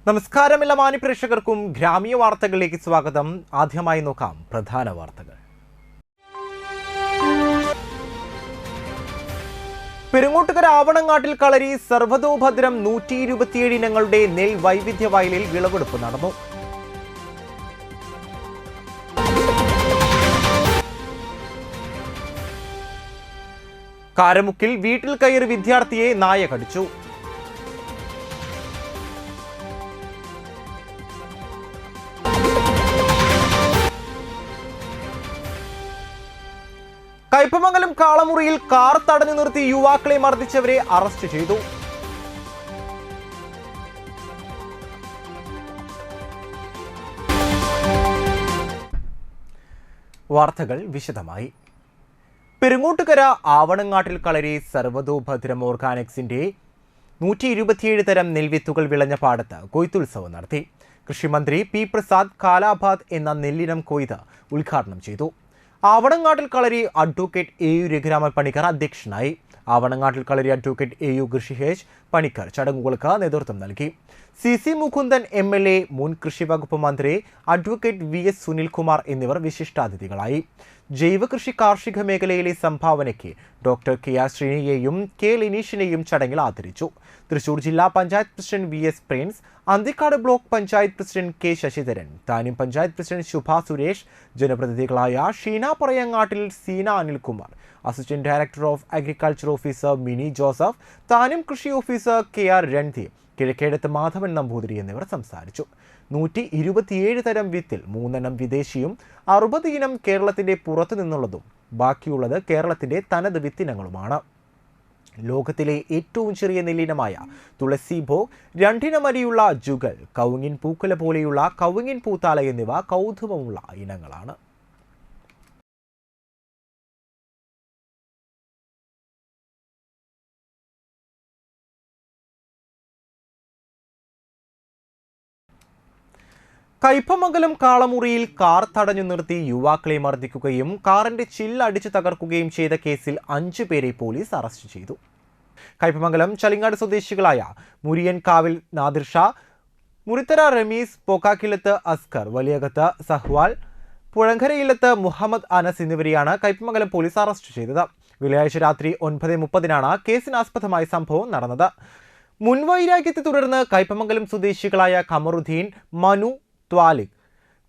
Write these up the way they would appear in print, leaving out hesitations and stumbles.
നമസ്കാരം എല്ലാ മാന്യപ്രേക്ഷകർക്കും ഗ്രാമീയ വാർത്തകളിലേക്ക് സ്വാഗതം. ആദ്യമായി നോക്കാം പ്രധാന വാർത്തകൾ. പെരുങ്ങോട്ടുകര ആവണങ്ങാട്ടിൽ കളരി സർവ്വതോഭദ്രം 127 ഇനങ്ങളുടെ നെൽ വൈവിധ്യ വയലിൽ വിളവെടുപ്പ് നടന്നു. കാരമുക്കിൽ വീട്ടിൽ കയറി വിദ്യാർത്ഥിയെ നായ കടിച്ചു. കയ്പമംഗലം കാളമുറിയിൽ കാർ തടഞ്ഞു നിർത്തി യുവാക്കളെ മർദ്ദിച്ചവരെ അറസ്റ്റ് ചെയ്തു. വാർത്തകൾ വിശദമായി. പെരുങ്ങോട്ടുകര ആവണങ്ങാട്ടിൽ കളരി സർവ്വതോഭദ്രം ഓർഗാനിക്സിന്റെ 127 തരം നെൽവിത്തുകൾ വിളഞ്ഞ പാടത്ത് കൊയ്ത്തുത്സവം നടത്തി. കൃഷിമന്ത്രി പി പ്രസാദ് കാലാബാദ് എന്ന നെല്ലിനം കൊയ്ത് ഉദ്ഘാടനം ചെയ്തു. ആവണങ്ങാട്ടിൽ കളരി അഡ്വക്കേറ്റ് AU രഘുരാമൻ പണിക്കർ അധ്യക്ഷനായി. ആവണങ്ങാട്ടിൽ കളരി അഡ്വക്കേറ്റ് AU ഋഷികേശ് പണിക്കർ ചടങ്ങുകൾക്ക് നേതൃത്വം നൽകി. CC മുകുന്ദൻ MLA, മുൻ കൃഷി വകുപ്പ് മന്ത്രി അഡ്വക്കേറ്റ് VS സുനിൽകുമാർ എന്നിവർ വിശിഷ്ടാതിഥികളായി. ജൈവ കൃഷി കാർഷിക മേഖലയിലെ സംഭാവനയ്ക്ക് ഡോക്ടർ KR ശ്രീനിയെയും K ലിനീഷിനെയും ചടങ്ങിൽ ആദരിച്ചു. തൃശൂർ ജില്ലാ panchayat president VS Prince, Anthikad block panchayat president K Sasidharan, താനും പഞ്ചായത്ത് പ്രസിഡന്റ് ശുഭ സുരേഷ്, ജനപ്രതിനിധികളായ Sheena Parayangattil, Seena Anilkumar, assistant director of agriculture officer Mini Joseph, താനും കൃഷി ഓഫീസർ KR രൺദീപ്, കിഴക്കേടത്ത് മാധവൻ നമ്പൂതിരി എന്നിവർ സംസാരിച്ചു. 127 തരം വിത്തിൽ 3 എണ്ണം വിദേശിയും 60 ഇനം കേരളത്തിന്റെ പുറത്തു നിന്നുള്ളതും ബാക്കിയുള്ളത് കേരളത്തിന്റെ തനത് വിത്തിനങ്ങളുമാണ്. ലോകത്തിലെ ഏറ്റവും ചെറിയ നെല്ലിനമായ തുളസി ഭോഗ്, 2 ഇനം അരിയുള്ള ജുഗൽ, കവുങ്ങിൻ പൂക്കുല പോലെയുള്ള കവുങ്ങിൻ പൂത്താല എന്നിവ കൗതുകമുള്ള ഇനങ്ങളാണ്. കയ്പമംഗലം കാളമുറിയിൽ കാർ തടഞ്ഞു നിർത്തി യുവാക്കളെ മർദ്ദിക്കുകയും കാറിന്റെ ചില്ലടിച്ചു തകർക്കുകയും ചെയ്ത കേസിൽ 5 പേരെ പോലീസ് അറസ്റ്റ് ചെയ്തു. കയ്പമംഗലം ചലിങ്ങാട് സ്വദേശികളായ മുരിയൻകാവിൽ നാദിർ ഷാ, മുറിത്തര റമീസ്, പോക്കാക്കിലത്ത് അസ്കർ, വലിയകത്ത് സഹ്വാൽ, പുഴങ്കരയിലത്ത് മുഹമ്മദ് അനസ് എന്നിവരെയാണ് കയ്പമംഗലം പോലീസ് അറസ്റ്റ് ചെയ്തത്. വെള്ളിയാഴ്ച രാത്രി 9:30 കേസിനാസ്പദമായ സംഭവം നടന്നത്. മുൻവൈരാഗ്യത്തെ തുടർന്ന് കയ്പമംഗലം സ്വദേശികളായ ഖമറുദ്ദീൻ, മനു, ത്വാലിക്,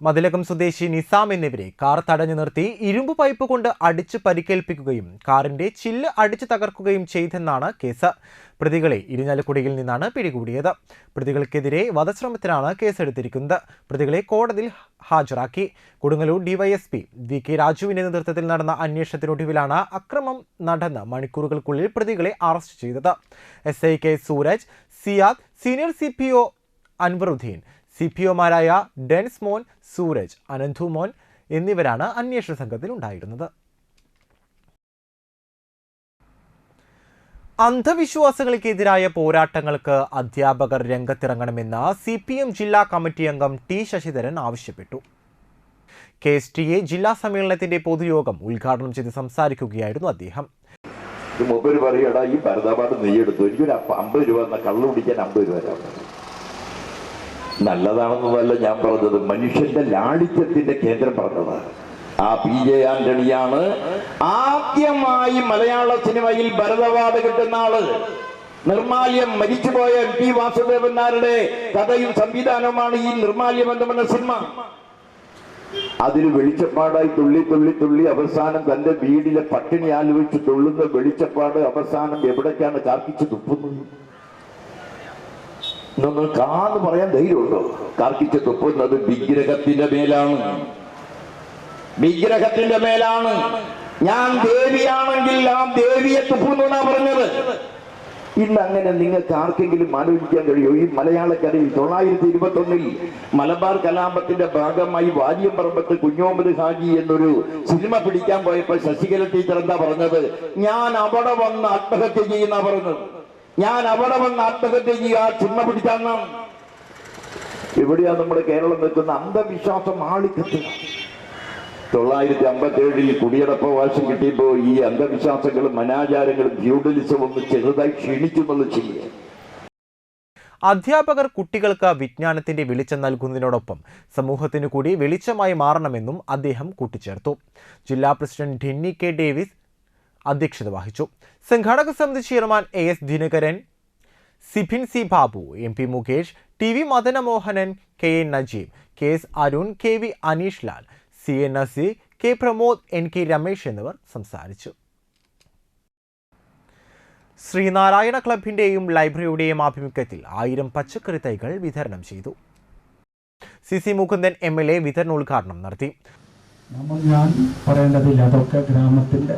മതിലകം സ്വദേശി നിസാം എന്നിവരെ കാർ തടഞ്ഞു നിർത്തി ഇരുമ്പ് പൈപ്പ് കൊണ്ട് അടിച്ച് പരിക്കേൽപ്പിക്കുകയും കാറിന്റെ ചില്ല് അടിച്ചു തകർക്കുകയും ചെയ്തെന്നാണ് കേസ്. പ്രതികളെ ഇരിഞ്ഞാലക്കുടിയിൽ നിന്നാണ് പിടികൂടിയത്. പ്രതികൾക്കെതിരെ വധശ്രമത്തിനാണ് കേസെടുത്തിരിക്കുന്നത്. പ്രതികളെ കോടതിയിൽ ഹാജരാക്കി. കൊടുങ്ങല്ലൂർ DYSP VK രാജുവിന്റെ നേതൃത്വത്തിൽ നടന്ന അന്വേഷണത്തിനൊടുവിലാണ് അക്രമം നടന്ന മണിക്കൂറുകൾക്കുള്ളിൽ പ്രതികളെ അറസ്റ്റ് ചെയ്തത്. SI K Sooraj, Siyad, senior CPO Anvaruddin, CPOമാരായ ഡെൻസ് മോൻ, സൂരജ്, അനന്തു മോൻ എന്നിവരാണ് അന്വേഷണ സംഘത്തിൽ ഉണ്ടായിരുന്നത്. അന്ധവിശ്വാസങ്ങൾക്കെതിരായ പോരാട്ടങ്ങൾക്ക് അധ്യാപകർ രംഗത്തിറങ്ങണമെന്ന് CPM ജില്ലാ കമ്മിറ്റി അംഗം T ശശിധരൻ ആവശ്യപ്പെട്ടു. KSTA ജില്ലാ സമ്മേളനത്തിന്റെ പൊതുയോഗം ഉദ്ഘാടനം ചെയ്ത് സംസാരിക്കുകയായിരുന്നു അദ്ദേഹം. മൊബൈൽ പറയടാ, ഈ ഭരതപാട് നെയ്യെടുത്തു, എനിക്കൊരു 50 രൂപ എന്ന കള്ളു കുടിക്കാൻ 50 രൂപ. നല്ലതാണെന്നതല്ല ഞാൻ പറഞ്ഞത്, മനുഷ്യന്റെ ലാളിത്യത്തിന്റെ കേന്ദ്രം പറഞ്ഞത് ആ PJ ആന്റണിയാണ്. ആദ്യമായി മലയാള സിനിമയിൽ ഭരതവാട് കിട്ടുന്ന ആള്. നിർമാല്യം, മരിച്ചുപോയ MP വാസുദേവൻ നായരുടെ കഥയും സംവിധാനവുമാണ് ഈ നിർമാല്യം എന്ന് പറഞ്ഞ സിനിമ. അതിൽ വെളിച്ചപ്പാടായി തുള്ളി തുള്ളി തുള്ളി അവസാനം തന്റെ വീടിലെ പട്ടിണി ആലോചിച്ച് തുള്ളുന്ന വെളിച്ചപ്പാട് അവസാനം എവിടേക്കാണ് കാർക്കിച്ച് തുപ്പുന്നത്? കാന്ന് പറയാൻ ധൈര്യമുണ്ടോ? കാർക്കിച്ച് തുപ്പുന്നത് വിഗ്രഹത്തിന്റെ മേലാണ്. വിഗ്രഹത്തിന്റെ മേലാണ്. ഞാൻ ദേവിയാണെങ്കിൽ ആ ദേവിയെ തുപ്പുന്നു എന്നാ പറഞ്ഞത്. ഇന്ന് അങ്ങനെ നിങ്ങൾക്ക് ആർക്കെങ്കിലും ആലോചിക്കാൻ കഴിയോ? ഈ മലയാളക്കരയിൽ 921 മലബാർ കലാപത്തിന്റെ ഭാഗമായി വാര്യംപറമ്പത്ത് കുഞ്ഞോമത് ഹാജി എന്നൊരു സിനിമ പിടിക്കാൻ പോയപ്പോൾ ശശികല ടീച്ചർ എന്താ പറഞ്ഞത്? ഞാൻ അവിടെ വന്ന് ആത്മഹത്യ ചെയ്യുന്ന പറഞ്ഞത്. ഞാൻ അവിടെ വന്ന് ആത്മഹത്യ ചെയ്യുക, സിനിമ പിടിച്ചാണ്. എവിടെയാ നമ്മുടെ കേരളം നിൽക്കുന്ന അന്ധവിശ്വാസം ആളിക്കത്ത്. 957 കുടിയടപ്പവാശം കിട്ടിയപ്പോ ഈ അന്ധവിശ്വാസങ്ങളും അനാചാരങ്ങളും ഫ്യൂഡലിസവും ഒന്ന് ചെറുതായി ക്ഷീണിച്ചു എന്നുള്ള ചെയ്യേ. അധ്യാപകർ കുട്ടികൾക്ക് വിജ്ഞാനത്തിന്റെ വെളിച്ചം നൽകുന്നതിനോടൊപ്പം സമൂഹത്തിനു കൂടി വെളിച്ചമായി മാറണമെന്നും അദ്ദേഹം കൂട്ടിച്ചേർത്തു. ജില്ലാ പ്രസിഡന്റ് ഡിന്നി കെ ഡേവിസ് അധ്യക്ഷത വഹിച്ചു. സംഘാടക സമിതി chairman AS Dinakaran, Sibhin C Babu, MP Mukesh, TV Madanamohanan, KA Najeem, KS Arun, KV Aneesh Lal, CA Naseer, K Pramod, NK Ramesh എന്നിവർ സംസാരിച്ചു. ശ്രീനാരായണ ക്ലബിന്റെയും ലൈബ്രറിയുടെയും ആഭിമുഖ്യത്തിൽ 1000 പച്ചക്കറി തൈകൾ വിതരണം ചെയ്തു. CC മുകുന്ദൻ MLA വിതരണോദ്ഘാടനം നടത്തി. ഞാൻ പറയേണ്ടതില്ല, അതൊക്കെ ഗ്രാമത്തിൻ്റെ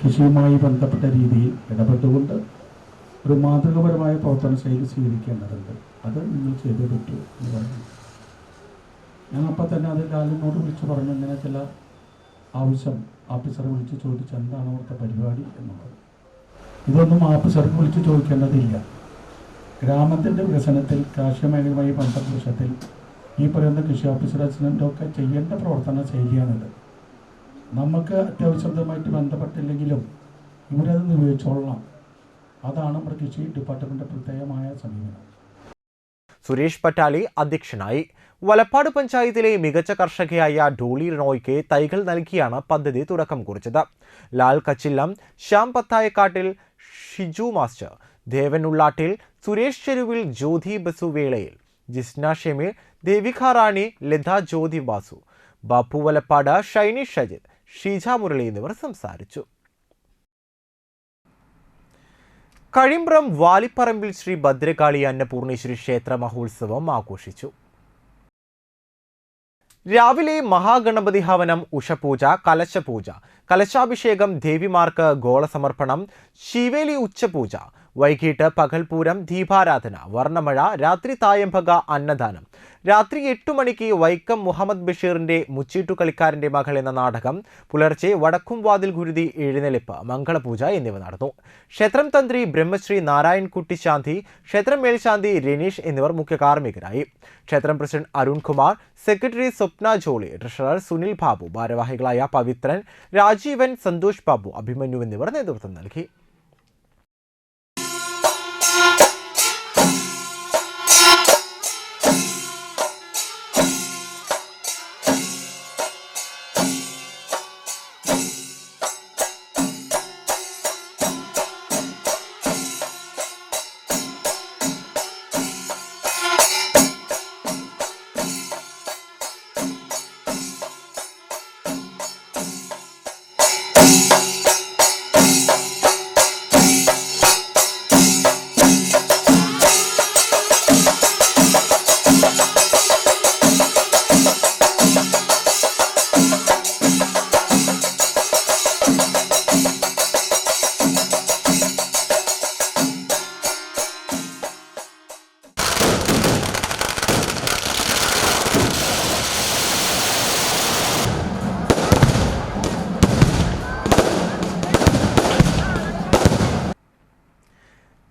കൃഷിയുമായി ബന്ധപ്പെട്ട രീതിയിൽ ഇടപെട്ടുകൊണ്ട് ഒരു മാതൃകപരമായ പ്രവർത്തന ശൈലി സ്വീകരിക്കേണ്ടതുണ്ട്. അത് നിങ്ങൾ ചെയ്തേ പറ്റൂ എന്ന് പറഞ്ഞു. ഞാൻ അപ്പം തന്നെ അത് ലാലിനോട് വിളിച്ച് പറഞ്ഞു, ഇങ്ങനെ ചില ആവശ്യം ഓഫീസറെ വിളിച്ച് ചോദിച്ച് എന്താണ് അവിടുത്തെ പരിപാടി എന്നുള്ളത്. ഇതൊന്നും ഓഫീസർക്ക് വിളിച്ച് ചോദിക്കേണ്ടതില്ല. ഗ്രാമത്തിൻ്റെ വികസനത്തിൽ കാർഷിക മേഖലയുമായി ബന്ധപ്പെട്ട വിഷയത്തിൽ ഈ പറയുന്ന കൃഷി ഓഫീസർ അസിസ്റ്റൻ്റൊക്കെ ചെയ്യേണ്ട പ്രവർത്തന ശൈലിയാണിത്. നമുക്ക് അത്യാവശ്യമായിട്ട് ബന്ധപ്പെട്ടില്ലെങ്കിലും ഇവരത് നിർവഹിച്ചോളണം. അതാണ് നമ്മുടെ കൃഷി ഡിപ്പാർട്ട്മെൻറ്റിൻ്റെ പ്രത്യേകമായ സമീപനം. സുരേഷ് പട്ടാലി അധ്യക്ഷനായി. വലപ്പാട് പഞ്ചായത്തിലെ മികച്ച കർഷകയായ ഡോളി റോയ്ക്ക് തൈകൾ നൽകിയാണ് പദ്ധതി തുടക്കം കുറിച്ചത്. ലാൽ കച്ചില്ലം, ശ്യാം പത്തായക്കാട്ടിൽ, ഷിജു മാസ്റ്റർ, ദേവൻ ഉള്ളാട്ടിൽ, സുരേഷ് ചെരുവിൽ, ജ്യോതി ബസുവേളയിൽ, ജിസ്ന ഷെമീർ, ദേവിക റാണി, ലത ജ്യോതി ബാസു, ബാപ്പു വലപ്പാട്, ഷൈനി ഷജിത്, ഷീജ മുരളി എന്നിവർ സംസാരിച്ചു. കഴിമ്പ്രം വാലിപ്പറമ്പിൽ ശ്രീ ഭദ്രകാളി അന്നപൂർണേശ്വരി ക്ഷേത്ര മഹോത്സവം ആഘോഷിച്ചു. രാവിലെ മഹാഗണപതി ഹവനം, ഉഷപൂജ, കലശപൂജ, കലശാഭിഷേകം, ദേവിമാർക്ക് ഗോളസമർപ്പണം, ശിവേലി ഉച്ചപൂജ, വൈകിട്ട് പകൽപൂരം, ദീപാരാധന, വർണ്ണമഴ, രാത്രി തായമ്പക, അന്നദാനം. രാത്രി 8 മണിക്ക് വൈക്കം മുഹമ്മദ് ബഷീറിന്റെ മുച്ചീട്ടുകളിക്കാരന്റെ മകൾ എന്ന നാടകം, പുലർച്ചെ വടക്കുംവാതിൽ ഗുരുതി എഴുന്നള്ളിപ്പ്, മംഗളപൂജ എന്നിവ നടന്നു. ക്ഷേത്രം തന്ത്രി ബ്രഹ്മശ്രീ നാരായൺകുട്ടി ശാന്തി, ക്ഷേത്രം മേൽശാന്തി രനീഷ് എന്നിവർ മുഖ്യ കാർമ്മികരായി. ക്ഷേത്രം പ്രസിഡന്റ് അരുൺ കുമാർ, സെക്രട്ടറി സ്വപ്ന ജോളി, ട്രഷറർ സുനിൽ ബാബു, ഭാരവാഹികളായ പവിത്രൻ, രാജീവൻ, സന്തോഷ് ബാബു, അഭിമന്യു എന്നിവർ നേതൃത്വം നൽകി.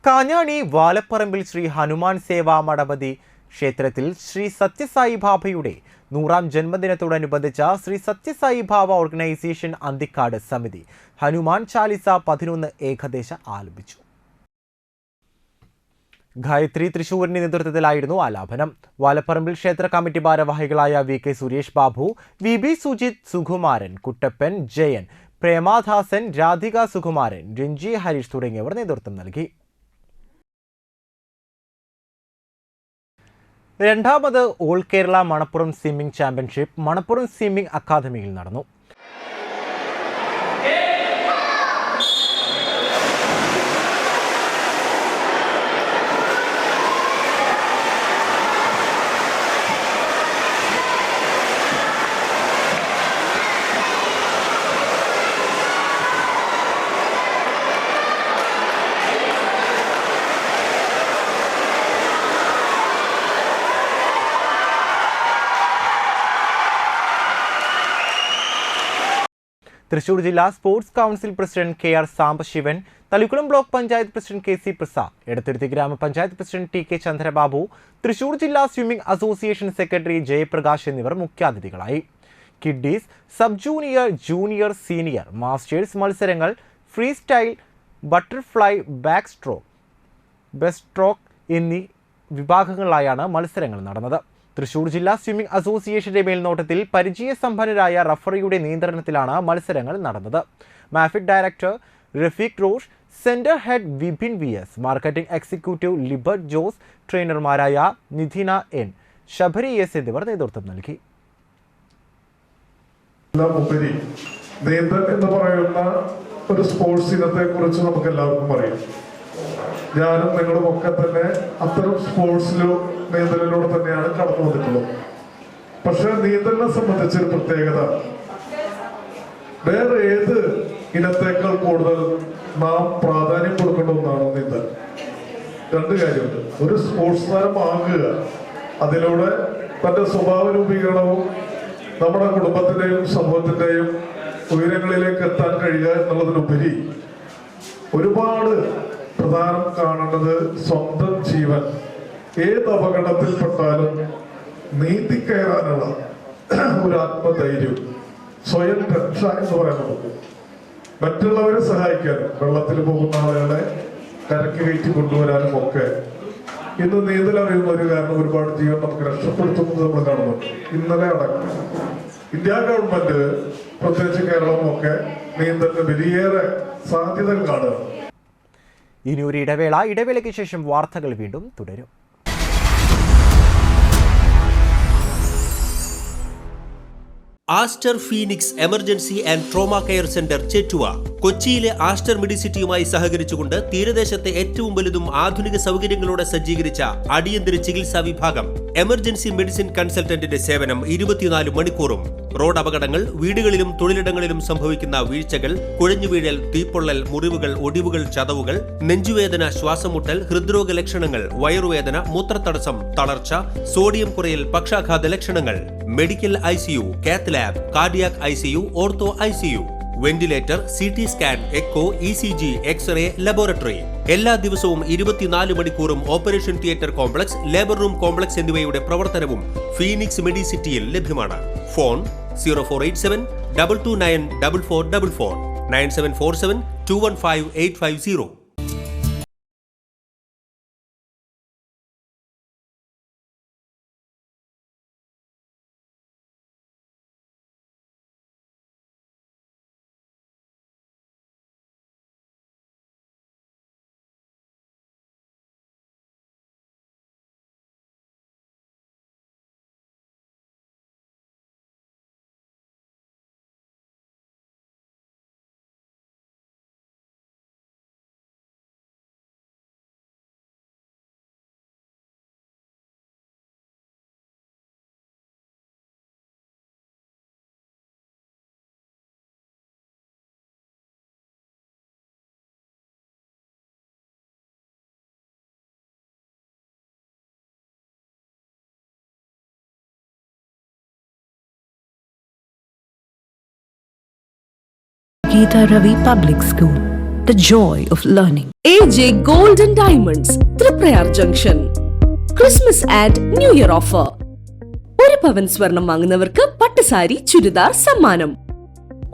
കാഞ്ഞാണി വാലപ്പറമ്പിൽ ശ്രീ ഹനുമാൻ സേവാ മഠപതി ക്ഷേത്രത്തിൽ ശ്രീ സത്യസായി ബാബയുടെ 100ാം ജന്മദിനത്തോടനുബന്ധിച്ച ശ്രീ സത്യസായി ബാബ ഓർഗനൈസേഷൻ അന്തിക്കാട് സമിതി ഹനുമാൻ ചാലിസ 11 ഏകദേശ ആലപിച്ചു. ഗായത്രി തൃശൂരിന്റെ നേതൃത്വത്തിലായിരുന്നു ആലാപനം. വാലപ്പറമ്പിൽ ക്ഷേത്ര കമ്മിറ്റി ഭാരവാഹികളായ VK സുരേഷ് ബാബു, VB സുജിത്, സുകുമാരൻ, കുട്ടപ്പൻ, ജയൻ, പ്രേമാദാസൻ, രാധിക സുകുമാരൻ, രഞ്ജി ഹരീഷ് തുടങ്ങിയവർ നേതൃത്വം നൽകി. രണ്ടാമത് all Kerala Manappuram swimming championship Manappuram swimming അക്കാദമിയിൽ നടന്നു. തൃശൂർ ജില്ലാ sports council president KR Sambasivan, Thalikulam block panchayat president KC Prasad, Edathuruthy ഗ്രാമപഞ്ചായത്ത് പ്രസിഡന്റ് TK ചന്ദ്രബാബു, തൃശൂർ ജില്ലാ സ്വിമ്മിംഗ് അസോസിയേഷൻ സെക്രട്ടറി ജയപ്രകാശ് എന്നിവർ മുഖ്യാതിഥികളായി. Kiddies, sub junior, junior, senior, masters മത്സരങ്ങൾ, freestyle, butterfly, backstroke, best stroke എന്നീ വിഭാഗങ്ങളിലായാണ് മത്സരങ്ങൾ നടന്നത്. തൃശൂർ ജില്ലാ സ്വിമ്മിംഗ് അസോസിയേഷന്റെ മേൽനോട്ടത്തിൽ പരിചയസമ്പന്നരായ റഫറിയുടെ നിയന്ത്രണത്തിലാണ് മത്സരങ്ങൾ നടന്നത്. Mafid director Rafeeq Rosh, centre head Vipin VS, marketing executive Libert Jose, ട്രെയിനർമാരായ നിധിന N, ശബരി S എന്നിവർ നേതൃത്വം നൽകി. നീന്തൽ എന്ന് പറയുന്ന ഒരു സ്പോർട്സ് ഇനത്തെ കുറിച്ച് നമുക്ക് എല്ലാവർക്കും അറിയാം. ഞാനും നിങ്ങളും ഒക്കെ തന്നെ അത്തരം സ്പോർട്സിലോ നീന്തലിലൂടെ തന്നെയാണ് കടന്നു വന്നിട്ടുള്ളത്. പക്ഷെ നീന്തലിനെ സംബന്ധിച്ചൊരു പ്രത്യേകത, വേറെ ഏത് ഇനത്തേക്കാൾ കൂടുതൽ നാം പ്രാധാന്യം കൊടുക്കേണ്ട ഒന്നാണ് നീന്തൽ. രണ്ട് കാര്യമുണ്ട്. ഒരു സ്പോർട്സ് താരമാകുക, അതിലൂടെ തന്റെ സ്വഭാവ രൂപീകരണവും നമ്മുടെ കുടുംബത്തിന്റെയും സമൂഹത്തിന്റെയും ഉയരങ്ങളിലേക്ക് എത്താൻ കഴിയുക എന്നുള്ളതിനുപരി ഒരുപാട് പ്രധാനം കാണേണ്ടത് സ്വന്തം ജീവൻ ഏത് അപകടത്തിൽപ്പെട്ടാലും നീന്തി കയറാനുള്ള ഒരു ആത്മധൈര്യം, സ്വയം രക്ഷ എന്ന് പറയുന്നത്, മറ്റുള്ളവരെ സഹായിക്കാനും വെള്ളത്തിൽ പോകുന്ന ആളുകളെ കരക്ക് കയറ്റി കൊണ്ടുവരാനും ഒക്കെ ഇന്ന് നീന്തൽ അറിയുന്ന ഒരു കാരണം ഒരുപാട് ജീവൻ നമുക്ക് രക്ഷപ്പെടുത്തുന്നത് നമ്മൾ കാണുന്നുണ്ട്. ഇന്നലെ അടക്കം ഇന്ത്യ ഗവൺമെന്റ്, പ്രത്യേകിച്ച് കേരളവും ഒക്കെ നീന്തലിന് വലിയേറെ സാധ്യതകൾ കാണുക. ഇനി ഒരു ഇടവേളയ്ക്ക് ശേഷം വാർത്തകൾ വീണ്ടും തുടരും. Aster Phoenix emergency and trauma care centre Chettuva കൊച്ചിയിലെ ആസ്റ്റർ മെഡിസിറ്റിയുമായി സഹകരിച്ചുകൊണ്ട് തീരദേശത്തെ ഏറ്റവും വലുതും ആധുനിക സൗകര്യങ്ങളോടെ സജ്ജീകരിച്ച അടിയന്തര ചികിത്സാ വിഭാഗം. എമർജൻസി മെഡിസിൻ കൺസൾട്ടന്റിന്റെ സേവനം 24 മണിക്കൂറും. റോഡ് അപകടങ്ങൾ, വീടുകളിലും തൊഴിലിടങ്ങളിലും സംഭവിക്കുന്ന വീഴ്ചകൾ, കുഴഞ്ഞുവീഴൽ, തീപ്പൊള്ളൽ, മുറിവുകൾ, ഒടിവുകൾ, ചതവുകൾ, നെഞ്ചുവേദന, ശ്വാസമുട്ടൽ, ഹൃദ്രോഗ ലക്ഷണങ്ങൾ, വയറുവേദന, മൂത്രത്തടസ്സം, തളർച്ച, സോഡിയം കുറയൽ, പക്ഷാഘാത ലക്ഷണങ്ങൾ, medical ICU, cath lab, cardiac ICU, ortho ICU, ventilator, CT scan, echo, ECG, x ray, laboratory. എല്ലാ ദിവസവും 24 മണിക്കൂറും operation theatre complex, labour room complex എന്നിവയുടെ പ്രവർത്തനവും ഫീനിക്സ് മെഡിസിറ്റിയിൽ ലഭ്യമാണ്. Phone 0487 229 4444 9747 215 850. Geeta Ravi Public School, the joy of learning. AJ Gold and Diamonds, Tripuriyar Junction. Christmas and New Year offer. ഒരു പവൻ സ്വർണം വാങ്ങുന്നവർക്ക് പട്ടുസാരി, ചുരിദാർ സമ്മാനം.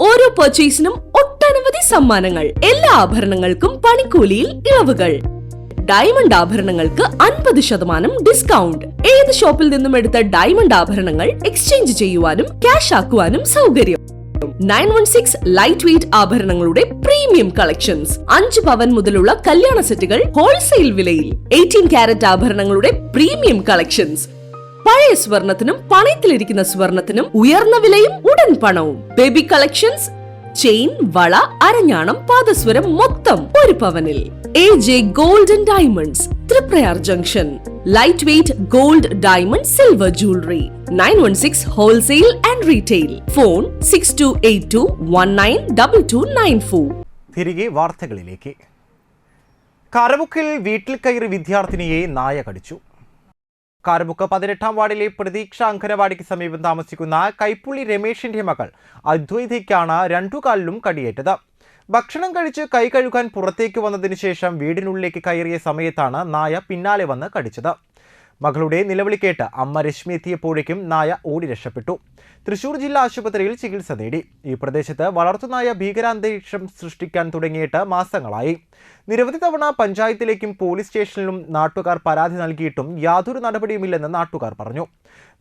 ഓരോ പർച്ചേസിനും ഒട്ടനവധി സമ്മാനങ്ങൾ. എല്ലാ ആഭരണങ്ങൾക്കും പണിക്കൂലിയിൽ ഇളവുകൾ. ഡയമണ്ട് ആഭരണങ്ങൾക്ക് 50% ഡിസ്കൗണ്ട്. ഏത് ഷോപ്പിൽ നിന്നും എടുത്ത ഡയമണ്ട് ആഭരണങ്ങൾ എക്സ്ചേഞ്ച് ചെയ്യുവാനും ക്യാഷ് ആക്കുവാനും സൗകര്യം. 916 ലൈറ്റ് വെയ്റ്റ് ആഭരണങ്ങളുടെ പ്രീമിയം കളക്ഷൻസ്. 5 പവൻ മുതലുള്ള കല്യാണ സെറ്റുകൾ ഹോൾസെയിൽ വിലയിൽ. 18 കാരറ്റ് ആഭരണങ്ങളുടെ പ്രീമിയം കളക്ഷൻസ്. പഴയ സ്വർണത്തിനും പണയത്തിലിരിക്കുന്ന സ്വർണത്തിനും ഉയർന്ന വിലയും ഉടൻ പണവും. ബേബി കളക്ഷൻസ്, ചെയിൻ, വള, അരഞ്ഞാണം, പാദസ്വരം മൊത്തം ഒരു പവനിൽ. AJ Gold and Diamonds, Tripuriyar Junction. Lightweight gold, diamond, silver jewelry. 916 wholesale and retail. Phone 6282192294. തിരികെ വാർത്തകളിലേക്ക്. കാരമുക്കിൽ വീട്ടിൽ കയറി വിദ്യാർത്ഥിനിയെ നായ കടിച്ചു. കാരമുക്ക് 18ാം വാർഡിലെ പ്രതീക്ഷ അംഗനവാടിക്ക് സമീപം താമസിക്കുന്ന കൈപ്പുള്ളി രമേഷിന്റെ മകൾ അദ്വൈതയ്ക്കാണ് 2 കാലിലും കടിയേറ്റത്. ഭക്ഷണം കഴിച്ച് കൈ കഴുകാൻ പുറത്തേക്ക് വന്നതിന് ശേഷം വീടിനുള്ളിലേക്ക് കയറിയ സമയത്താണ് നായ പിന്നാലെ വന്ന് കടിച്ചത്. മകളുടെ നിലവിളി കേട്ട് അമ്മ രശ്മി എത്തിയപ്പോഴേക്കും നായ ഓടി രക്ഷപ്പെട്ടു. തൃശൂർ ജില്ലാ ആശുപത്രിയിൽ ചികിത്സ നേടി. ഈ പ്രദേശത്ത് വളർത്തുനായ ഭീകരാന്തരീക്ഷം സൃഷ്ടിക്കാൻ തുടങ്ങിയിട്ട് മാസങ്ങളായി. നിരവധി തവണ പഞ്ചായത്തിലേക്കും പോലീസ് സ്റ്റേഷനിലും നാട്ടുകാർ പരാതി നൽകിയിട്ടും യാതൊരു നടപടിയുമില്ലെന്ന് നാട്ടുകാർ പറഞ്ഞു.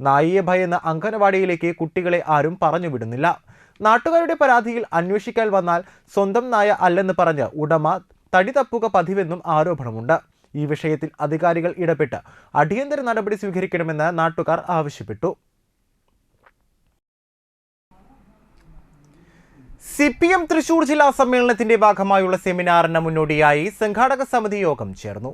നായയെ ഭയന്ന് അംഗനവാടിയിലേക്ക് കുട്ടികളെ ആരും പറഞ്ഞുവിടുന്നില്ല. നാട്ടുകാരുടെ പരാതിയിൽ അന്വേഷിക്കാൻ വന്നാൽ സ്വന്തം നായ അല്ലെന്ന് പറഞ്ഞ് ഉടമ തടി തപ്പുക പതിവെന്നും ആരോപണമുണ്ട്. ഈ വിഷയത്തിൽ അധികാരികൾ ഇടപെട്ട് അടിയന്തര നടപടി സ്വീകരിക്കണമെന്ന് നാട്ടുകാർ ആവശ്യപ്പെട്ടു. CPM തൃശൂർ ജില്ലാ സമ്മേളനത്തിന്റെ ഭാഗമായുള്ള സെമിനാറിന് മുന്നോടിയായി സംഘാടക സമിതി യോഗം ചേർന്നു.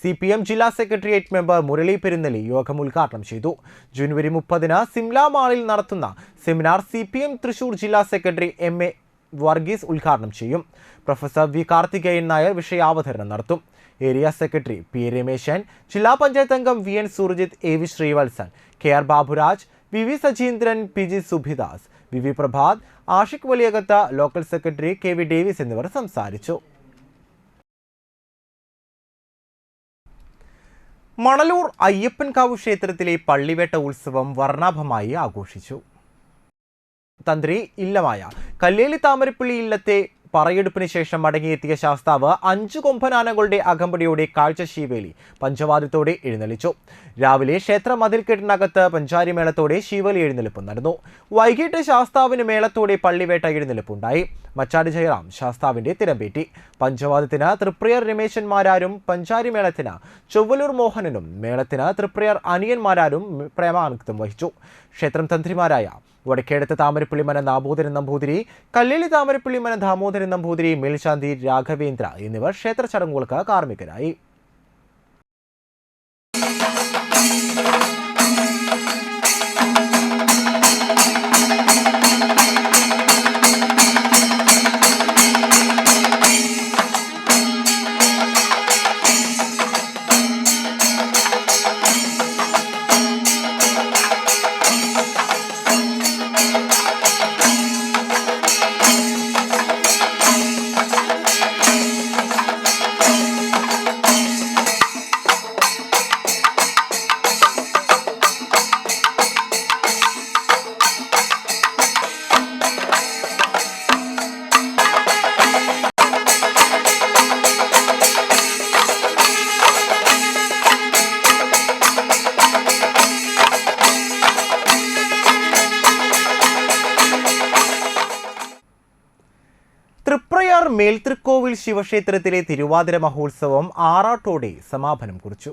CPM ജില്ലാ സെക്രട്ടേറിയറ്റ് മെമ്പർ മുരളി പെരുന്നലി യോഗം ഉദ്ഘാടനം ചെയ്തു. ജനുവരി 30-ന് സിംല മാളിൽ നടത്തുന്ന സെമിനാർ CPM തൃശൂർ ജില്ലാ സെക്രട്ടറി MA വർഗീസ് ഉദ്ഘാടനം ചെയ്യും. പ്രൊഫസർ V കാർത്തികേയൻ നായർ വിഷയാവതരണം നടത്തും. ഏരിയ സെക്രട്ടറി P രമേശൻ, ജില്ലാ പഞ്ചായത്ത് അംഗം VN Surjith, AV Sreevalsan, KR Baburaj, VV Sajeendran, PG Subhidas, VV Prabhath, Ashiq Valiyakath, local secretary KV Davis എന്നിവർ സംസാരിച്ചു. മണലൂർ അയ്യപ്പൻകാവ് ക്ഷേത്രത്തിലെ പള്ളിവേട്ട ഉത്സവം വർണ്ണാഭമായി ആഘോഷിച്ചു. തന്ത്രി ഇല്ലമായ കല്ലേലി താമരപ്പള്ളി ഇല്ലത്തെ പറയെടുപ്പിന് ശേഷം മടങ്ങിയെത്തിയ ശാസ്താവ് 5 കൊമ്പനാനകളുടെ അകമ്പടിയോടെ കാഴ്ചശീവേലി പഞ്ചവാദ്യത്തോടെ എഴുന്നള്ളിച്ചു. രാവിലെ ക്ഷേത്ര മതിൽക്കെട്ടിനകത്ത് പഞ്ചാരിമേളത്തോടെ ശീവേലി എഴുന്നള്ളിപ്പ് നടന്നു. വൈകിട്ട് ശാസ്താവിന് മേളത്തോടെ പള്ളിവേട്ട എഴുന്നള്ളിപ്പുണ്ടായി. മച്ചാട് ജയറാം ശാസ്താവിന്റെ തിരമ്പേറ്റി. പഞ്ചവാദ്യത്തിന് തൃപ്രിയർ രമേശന്മാരാരും പഞ്ചാരിമേളത്തിന് ചൊവ്വലൂർ മോഹനനും മേളത്തിന് തൃപ്രിയർ അനിയന്മാരാരും പ്രേമാനക്തം വഹിച്ചു. ക്ഷേത്രം തന്ത്രിമാരായ വടക്കേടത്ത് താമരപ്പള്ളിമന ദാമോദരൻ നമ്പൂതിരി, കല്ലേലി താമരപ്പള്ളിമന ദാമോദരൻ നമ്പൂതിരി, മേൽശാന്തി രാഘവേന്ദ്ര എന്നിവർ ക്ഷേത്ര ചടങ്ങുകൾക്ക് കാർമ്മികരായി. തൃപ്രയാർ മേൽതൃക്കോവിൽ ശിവക്ഷേത്രത്തിലെ തിരുവാതിര മഹോത്സവം ആറാട്ടോടെ സമാപനം കുറിച്ചു.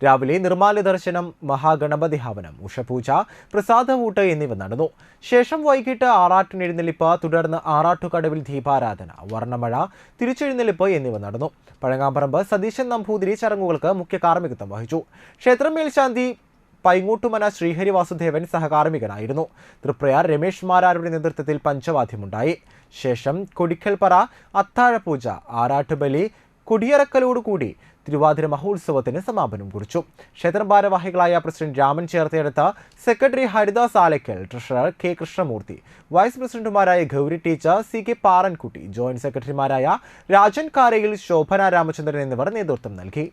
രാവിലെ നിർമ്മാല്യ ദർശനം, മഹാഗണപതി ഹവനം, ഉഷപൂജ, പ്രസാദവൂട്ട് എന്നിവ നടന്നു. ശേഷം വൈകിട്ട് ആറാട്ടിനെഴുന്നള്ളിപ്പ്, തുടർന്ന് ആറാട്ടുകടവിൽ ദീപാരാധന, വർണ്ണമഴ, തിരിച്ചെഴുന്നള്ളിപ്പ് എന്നിവ നടന്നു. പഴങ്ങാമ്പറമ്പ് സതീശൻ നമ്പൂതിരി ചടങ്ങുകൾക്ക് മുഖ്യ കാർമ്മികത്വം വഹിച്ചു. ക്ഷേത്രം മേൽശാന്തി പൈങ്ങോട്ടുമന ശ്രീഹരി വാസുദേവൻ സഹകാർമ്മികനായിരുന്നു. തൃപ്രയാർ രമേഷ് മാരാരുടെ നേതൃത്വത്തിൽ പഞ്ചവാദ്യമുണ്ടായി. ശേഷം കൊടിക്കൽപ്പറ, അത്താഴപൂജ, ആറാട്ടുബലി, കൊടിയറക്കലോടുകൂടി തിരുവാതിര മഹോത്സവത്തിന് സമാപനം കുറിച്ചു. ക്ഷേത്രം ഭാരവാഹികളായ president Raman Chertheduth, secretary Haridas Alakkal, treasurer K Krishnamoorthy, vice പ്രസിഡന്റുമാരായ Gowri teacher, CK Parankutty, joint സെക്രട്ടറിമാരായ രാജൻ കാരയിൽ, ശോഭന രാമചന്ദ്രൻ എന്നിവർ നേതൃത്വം നൽകി.